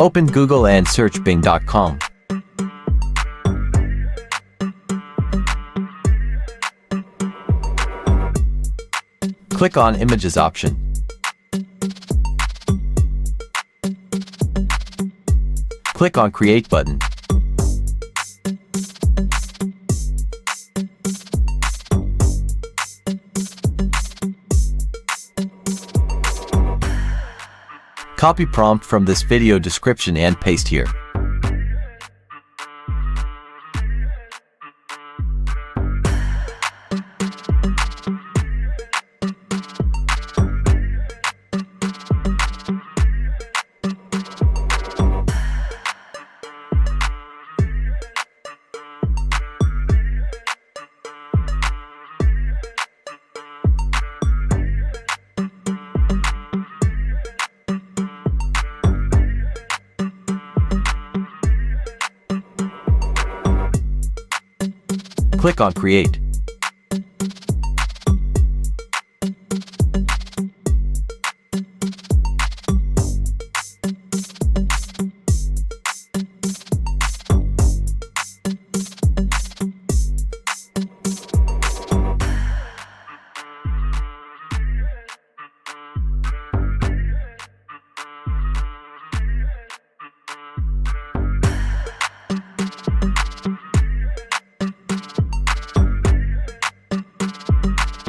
Open Google and search bing.com. Click on Images option. Click on Create button. Copy prompt from this video description and paste here. Click on Create.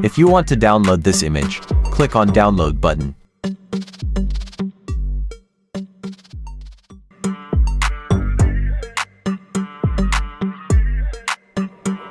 If you want to download this image, click on Download button.